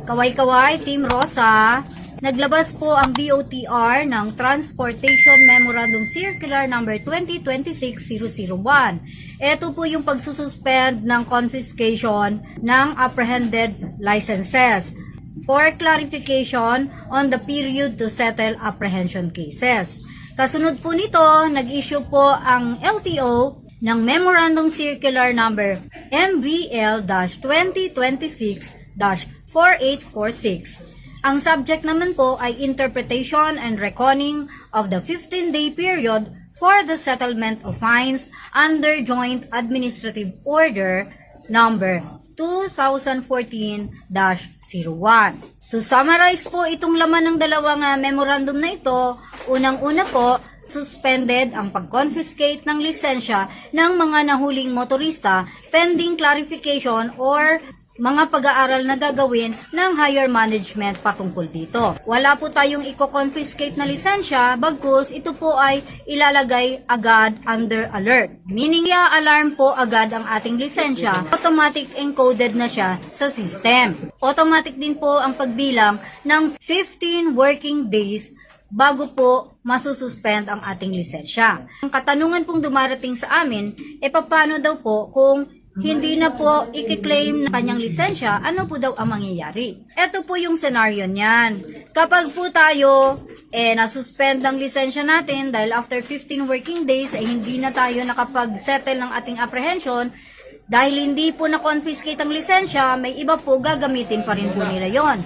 Kaway-kaway, Team Rosa, naglabas po ang DOTR ng Transportation Memorandum Circular number 2026-001. Ito po yung pagsususpend ng confiscation ng apprehended licenses for clarification on the period to settle apprehension cases. Kasunod po nito, nag-issue po ang LTO ng Memorandum Circular number MVL-2026-4846. Ang subject naman po ay interpretation and reckoning of the 15-day period for the settlement of fines under Joint Administrative Order number 2014-01. To summarize po itong laman ng dalawang memorandum na ito, unang-una po, suspended ang pag-confiscate ng lisensya ng mga nahuling motorista pending clarification or mga pag-aaral na gagawin ng higher management patungkol dito. Wala po tayong i-confiscate na lisensya, bagkus ito po ay ilalagay agad under alert. Meaning, i-alarm po agad ang ating lisensya, automatic encoded na siya sa system. Automatic din po ang pagbilang ng 15 working days bago po masususpend ang ating lisensya. Ang katanungan pong dumarating sa amin, paano daw po kung hindi na po i-claim na kanyang lisensya, ano po daw ang mangyayari? Ito po yung scenario niyan. Kapag po tayo nasuspend ang lisensya natin dahil after 15 working days hindi na tayo nakapag-settle ng ating apprehension, dahil hindi po na-confiscate ang lisensya, may iba po gagamitin pa rin po nila yon.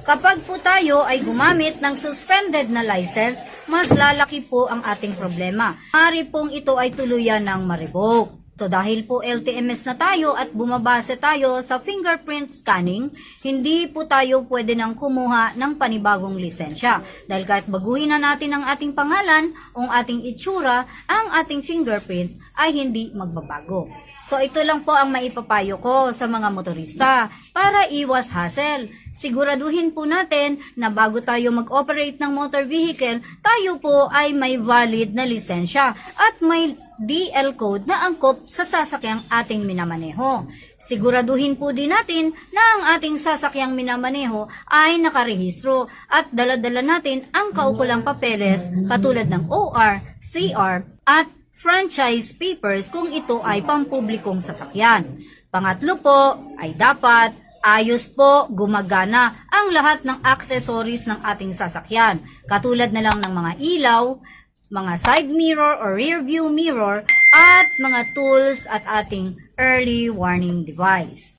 Kapag po tayo ay gumamit ng suspended na license, mas lalaki po ang ating problema. Maaari pong ito ay tuluyan ng ma-revoke. So dahil po LTMS na tayo at bumabase tayo sa fingerprint scanning, hindi po tayo pwede nang kumuha ng panibagong lisensya. Dahil kahit baguhin na natin ang ating pangalan o ating itsura, ang ating fingerprint ay hindi magbabago. So ito lang po ang maipapayo ko sa mga motorista para iwas hassle. Siguraduhin po natin na bago tayo mag-operate ng motor vehicle, tayo po ay may valid na lisensya at may DL code na angkop sa sasakyang ating minamaneho. Siguraduhin po din natin na ang ating sasakyang minamaneho ay nakarehistro at dala-dala natin ang kaukulang papeles katulad ng OR, CR at franchise papers kung ito ay pampublikong sasakyan. Pangatlo po ay dapat ayos po gumagana ang lahat ng accessories ng ating sasakyan. Katulad na lang ng mga ilaw, mga side mirror or rear view mirror at mga tools at ating early warning device.